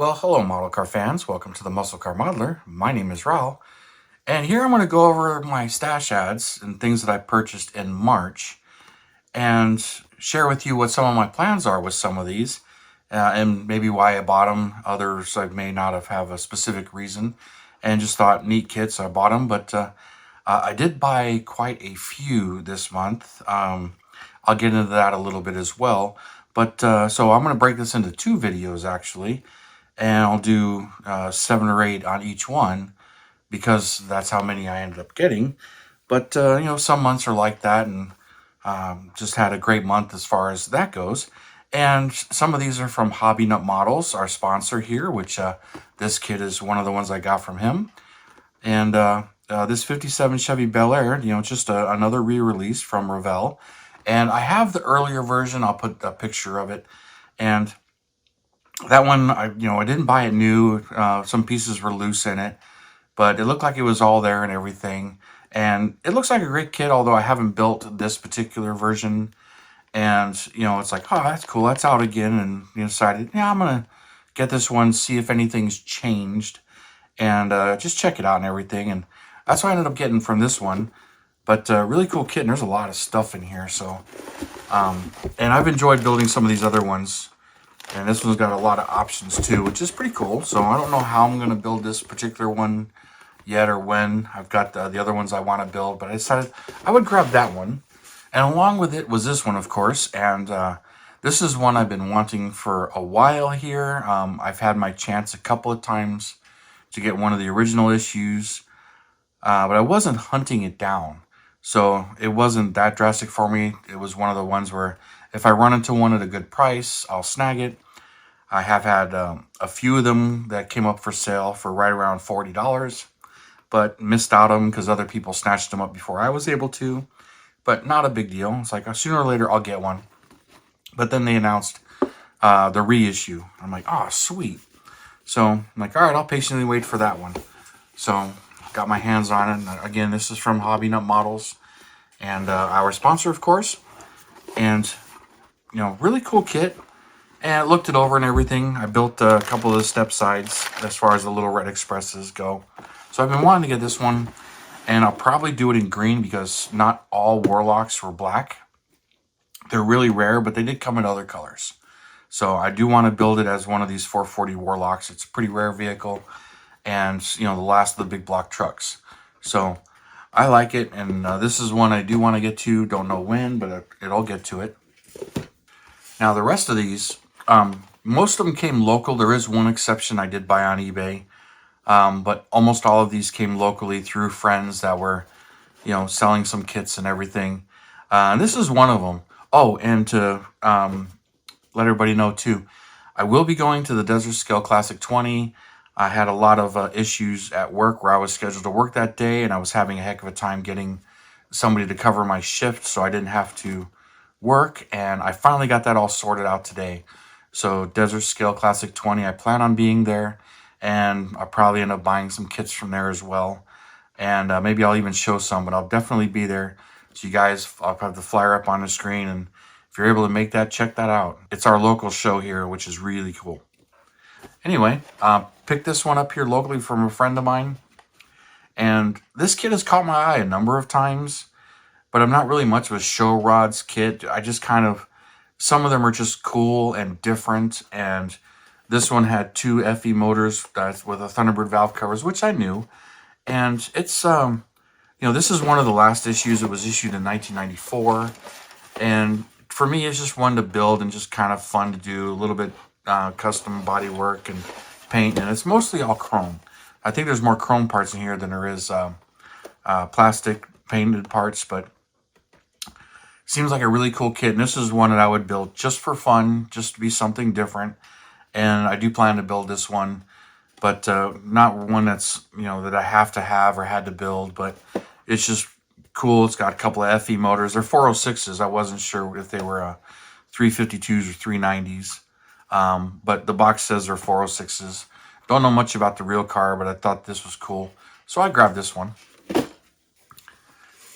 Well, hello, model car fans. Welcome to the Muscle Car Modeler. My name is Raul, and here I'm going to go over my stash ads and things that I purchased in March and share with you what some of my plans are with some of these and maybe why I bought them. Others I may not have a specific reason and just thought neat kits, so I bought them, but I did buy quite a few this month. I'll get into that a little bit as well. But so I'm going to break this into two videos actually, and I'll do 7 or 8 on each one because that's how many I ended up getting. But some months are like that, and just had a great month as far as that goes. And some of these are from Hobby Nut Models, our sponsor here, which this kit is one of the ones I got from him. And this 57 Chevy Bel Air, just another re-release from Revell. And I have the earlier version. I'll put a picture of it. And that one, I didn't buy it new. Some pieces were loose in it, but it looked like it was all there and everything. And it looks like a great kit, although I haven't built this particular version. And, it's like, oh, that's cool. That's out again. And decided, yeah, I'm going to get this one, see if anything's changed, and just check it out and everything. And that's what I ended up getting from this one. But really cool kit, and there's a lot of stuff in here. So, and I've enjoyed building some of these other ones. And this one's got a lot of options too, which is pretty cool. So I don't know how I'm going to build this particular one yet or when. I've got the other ones I want to build, but I decided I would grab that one. And along with it was this one, of course. And this is one I've been wanting for a while here. I've had my chance a couple of times to get one of the original issues, but I wasn't hunting it down. So it wasn't that drastic for me. It was one of the ones where if I run into one at a good price, I'll snag it. I have had a few of them that came up for sale for right around $40, but missed out on them because other people snatched them up before I was able to. But not a big deal. It's like sooner or later I'll get one. But then they announced the reissue. I'm like, oh, sweet. So I'm like, all right, I'll patiently wait for that one. So got my hands on it. And again, this is from Hobby Nut Models and our sponsor, of course. And really cool kit. And I looked it over and everything. I built a couple of the step sides as far as the little red expresses go. So I've been wanting to get this one, and I'll probably do it in green because not all Warlocks were black. They're really rare, but they did come in other colors. So I do want to build it as one of these 440 Warlocks. It's a pretty rare vehicle, and the last of the big block trucks. So I like it, and this is one I do want to get to. Don't know when, but I'll get to it. Now the rest of these, most of them came local. There is one exception I did buy on eBay, but almost all of these came locally through friends that were, selling some kits and everything. And this is one of them. Oh, and to let everybody know too, I will be going to the Desert Scale Classic 20. I had a lot of issues at work where I was scheduled to work that day, and I was having a heck of a time getting somebody to cover my shift, so I didn't have to work, and I finally got that all sorted out today. So Desert Scale Classic 20, I plan on being there, and I'll probably end up buying some kits from there as well. And maybe I'll even show some, but I'll definitely be there. So you guys, I'll have the flyer up on the screen, and if you're able to make that, check that out. It's our local show here, which is really cool. Anyway, picked this one up here locally from a friend of mine, and this kit has caught my eye a number of times, but I'm not really much of a show rods kit. I just kind of, some of them are just cool and different, and this one had 2 FE motors with a Thunderbird valve covers, which I knew. And it's, this is one of the last issues. It was issued in 1994, and for me, it's just one to build and just kind of fun to do, a little bit custom body work and paint, and it's mostly all chrome. I think there's more chrome parts in here than there is plastic painted parts, but seems like a really cool kit, and this is one that I would build just for fun, just to be something different. And I do plan to build this one, but not one that's, that I have to have or had to build, but it's just cool. It's got a couple of FE motors. They're 406s. I wasn't sure if they were 352s or 390s, but the box says they're 406s. Don't know much about the real car, but I thought this was cool, so I grabbed this one.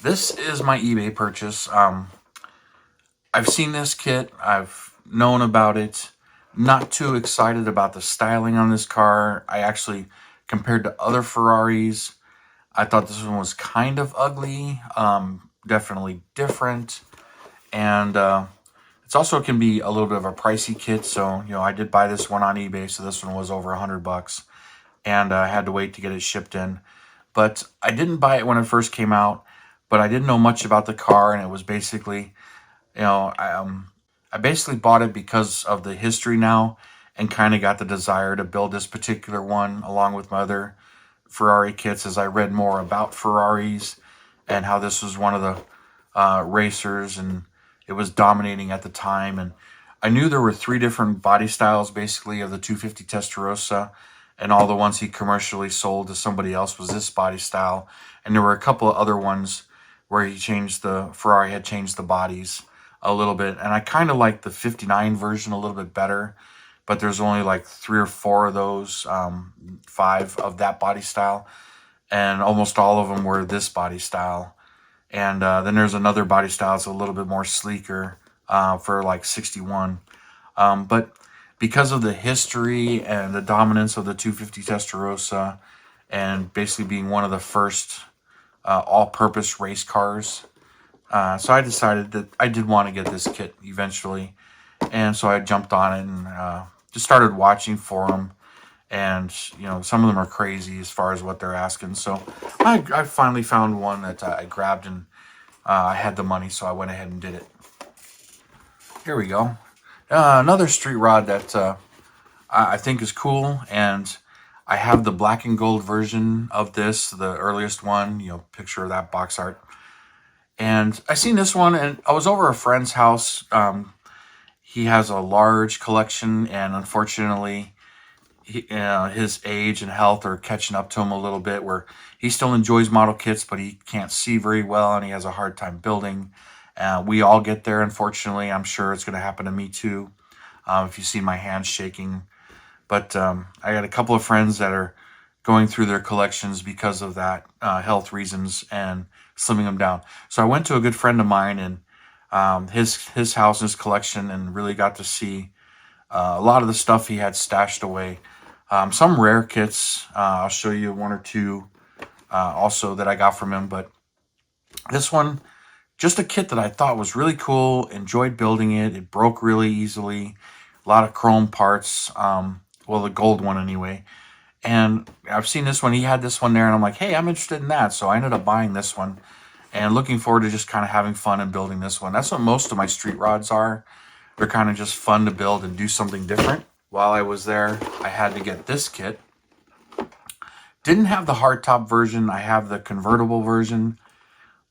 This is my eBay purchase. I've seen this kit. I've known about it. Not too excited about the styling on this car. I actually, compared to other Ferraris, I thought this one was kind of ugly, definitely different, and it's also can be a little bit of a pricey kit. So I did buy this one on eBay, so this one was over $100, and I had to wait to get it shipped in. But I didn't buy it when it first came out, but I didn't know much about the car, and it was basically, you know, I, um, I basically bought it because of the history now, and kind of got the desire to build this particular one along with my other Ferrari kits as I read more about Ferraris and how this was one of the racers, and it was dominating at the time. And I knew there were three different body styles basically of the 250 Testarossa, and all the ones he commercially sold to somebody else was this body style. And there were a couple of other ones where Ferrari had changed the bodies a little bit. And I kind of like the 59 version a little bit better, but there's only like three or four of those, five of that body style, and almost all of them were this body style. And then there's another body style that's a little bit more sleeker, for like 61. But because of the history and the dominance of the 250 Testarossa, and basically being one of the first all-purpose race cars, so I decided that I did want to get this kit eventually. And so I jumped on it and just started watching for them. And some of them are crazy as far as what they're asking. So I finally found one that I grabbed, and I had the money, so I went ahead and did it. Here we go. Another street rod that I think is cool, and I have the black and gold version of this, the earliest one, picture of that box art. And I seen this one, and I was over a friend's house. He has a large collection, and unfortunately, his age and health are catching up to him a little bit, where he still enjoys model kits, but he can't see very well, and he has a hard time building. We all get there, unfortunately. I'm sure it's going to happen to me too, if you see my hands shaking. But I got a couple of friends that are going through their collections because of that, health reasons, and slimming them down. So I went to a good friend of mine, and his house and his collection, and really got to see a lot of the stuff he had stashed away. Some rare kits. I'll show you one or two also that I got from him. But this one, just a kit that I thought was really cool. Enjoyed building it. It broke really easily. A lot of chrome parts. Well, the gold one anyway. And I've seen this one. He had this one there, and I'm like, hey, I'm interested in that. So I ended up buying this one, and looking forward to just kind of having fun and building this one. That's what most of my street rods are. They're kind of just fun to build and do something different. While I was there, I had to get this kit. Didn't have the hardtop version. I have the convertible version.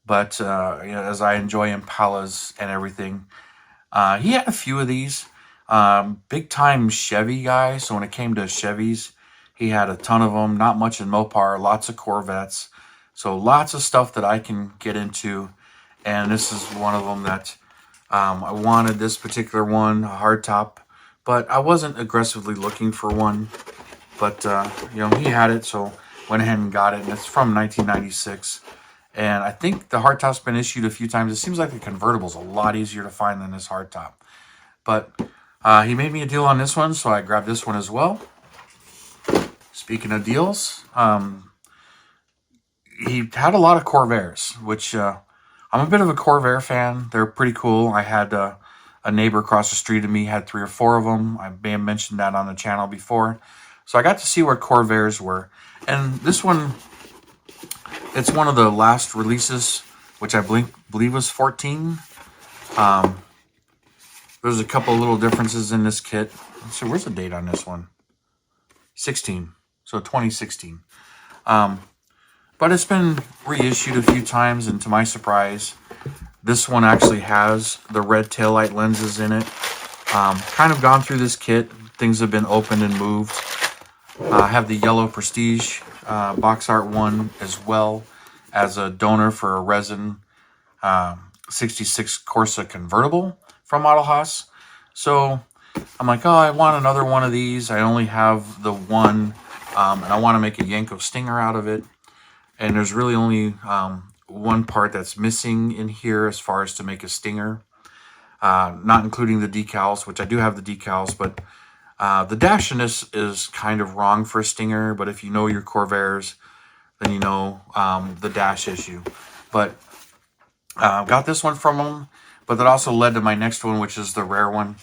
But as I enjoy Impalas and everything, he had a few of these. Big time Chevy guy. So when it came to Chevys, he had a ton of them. Not much in Mopar. Lots of Corvettes. So lots of stuff that I can get into. And this is one of them that I wanted, this particular one, a hardtop. But I wasn't aggressively looking for one. But, he had it, so went ahead and got it. And it's from 1996. And I think the hardtop's been issued a few times. It seems like the convertible's a lot easier to find than this hardtop. But he made me a deal on this one, so I grabbed this one as well. Speaking of deals, he had a lot of Corvairs, which I'm a bit of a Corvair fan. They're pretty cool. I had a neighbor across the street of me had 3 or 4 of them. I may have mentioned that on the channel before. So I got to see what Corvairs were. And this one, it's one of the last releases, which I believe was 14. There's a couple little differences in this kit. Let's see, where's the date on this one? 16. So 2016. But it's been reissued a few times, and to my surprise, this one actually has the red taillight lenses in it. Kind of gone through this kit. Things have been opened and moved. I have the yellow Prestige box art one, as well as a donor for a resin 66 Corsa convertible from Autohaus. So I'm like, oh, I want another one of these. I only have the one, and I want to make a Yenko Stinger out of it. And there's really only one part that's missing in here as far as to make a Stinger. Not including the decals, which I do have the decals, but The dash in this is kind of wrong for a Stinger, but if you know your Corvairs, then you know the dash issue. But got this one from them, but that also led to my next one, which is the rare one.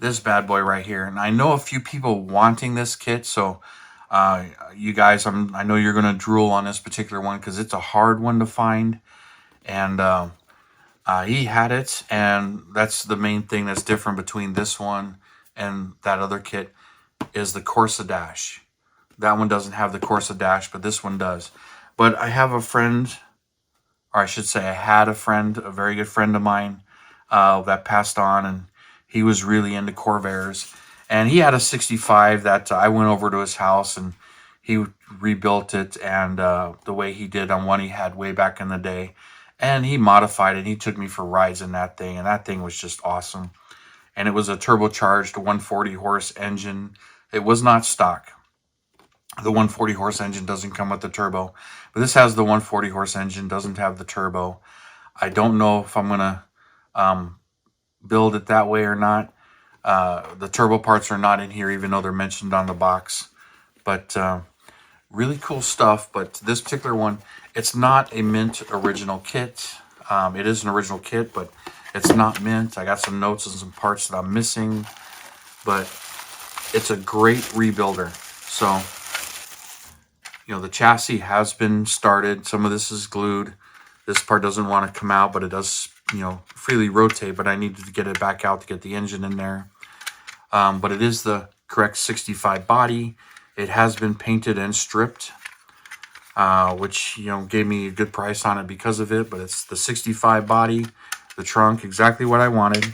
This bad boy right here. And I know a few people wanting this kit, so you guys, I know you're going to drool on this particular one because it's a hard one to find. And he had it, and that's the main thing that's different between this one and that other kit is the Corsa Dash. That one doesn't have the Corsa Dash, but this one does. But I have a friend, or I should say I had a friend, a very good friend of mine that passed on, and he was really into Corvairs. And he had a 65 that I went over to his house, and he rebuilt it, and the way he did on one he had way back in the day. And he modified it. He took me for rides in that thing, and that thing was just awesome. And it was a turbocharged 140 horse engine. It was not stock. The 140 horse engine doesn't come with the turbo, but this has the 140 horse engine, doesn't have the turbo. I don't know if I'm going to build it that way or not. The turbo parts are not in here, even though they're mentioned on the box. But really cool stuff. But this particular one, it's not a mint original kit. It is an original kit, but it's not mint. I got some notes and some parts that I'm missing, but it's a great rebuilder. So, you know, the chassis has been started. Some of this is glued. This part doesn't want to come out, but it does, you know, freely rotate, but I needed to get it back out to get the engine in there. But it is the correct 65 body. It has been painted and stripped, which, you know, gave me a good price on it because of it. But it's the 65 body, the trunk, exactly what I wanted.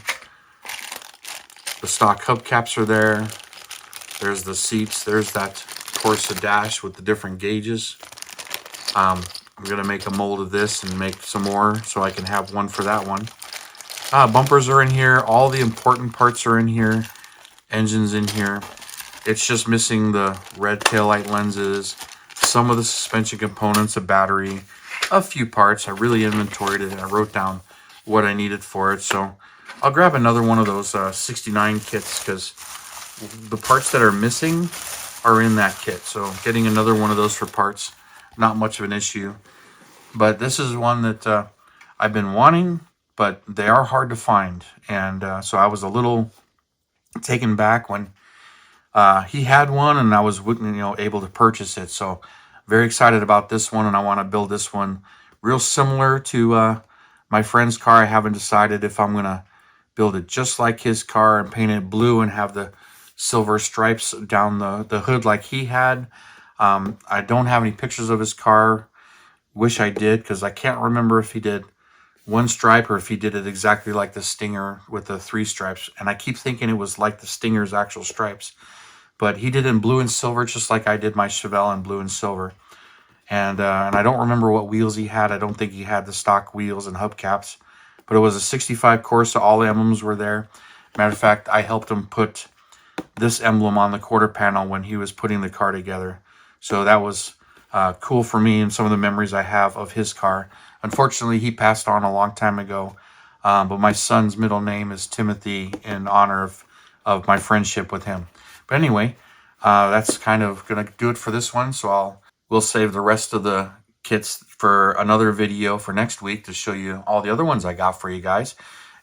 The stock hubcaps are there. There's the seats. There's that Corsa dash with the different gauges. I'm going to make a mold of this and make some more so I can have one for that one. Bumpers are in here. All the important parts are in here. Engine's in here. It's just missing the red taillight lenses, some of the suspension components, a battery, a few parts. I really inventoried it and I wrote down what I needed for it. So I'll grab another one of those 69 kits because the parts that are missing are in that kit. So getting another one of those for parts, not much of an issue. But this is one that I've been wanting, but they are hard to find. And so I was a little taken back when he had one and I was, you know, able to purchase it. So very excited about this one, and I want to build this one real similar to my friend's car. I haven't decided if I'm going to build it just like his car and paint it blue and have the silver stripes down the hood like he had. I don't have any pictures of his car. Wish I did, because I can't remember if he did one stripe or if he did it exactly like the Stinger with the 3 stripes. And I keep thinking it was like the Stinger's actual stripes. But he did it in blue and silver, just like I did my Chevelle in blue and silver. And I don't remember what wheels he had. I don't think he had the stock wheels and hubcaps. But it was a 65 Corsa. All the emblems were there. Matter of fact, I helped him put this emblem on the quarter panel when he was putting the car together. So that was cool for me and some of the memories I have of his car. Unfortunately, he passed on a long time ago. But my son's middle name is Timothy in honor of my friendship with him. But anyway, that's kind of going to do it for this one. So we'll save the rest of the kits for another video for next week to show you all the other ones I got for you guys.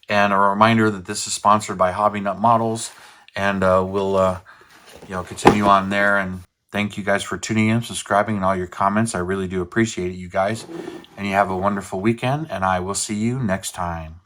And a reminder that this is sponsored by Hobby Nut Models. And we'll you know, continue on there. And thank you guys for tuning in, subscribing, and all your comments. I really do appreciate it, you guys. And you have a wonderful weekend, and I will see you next time.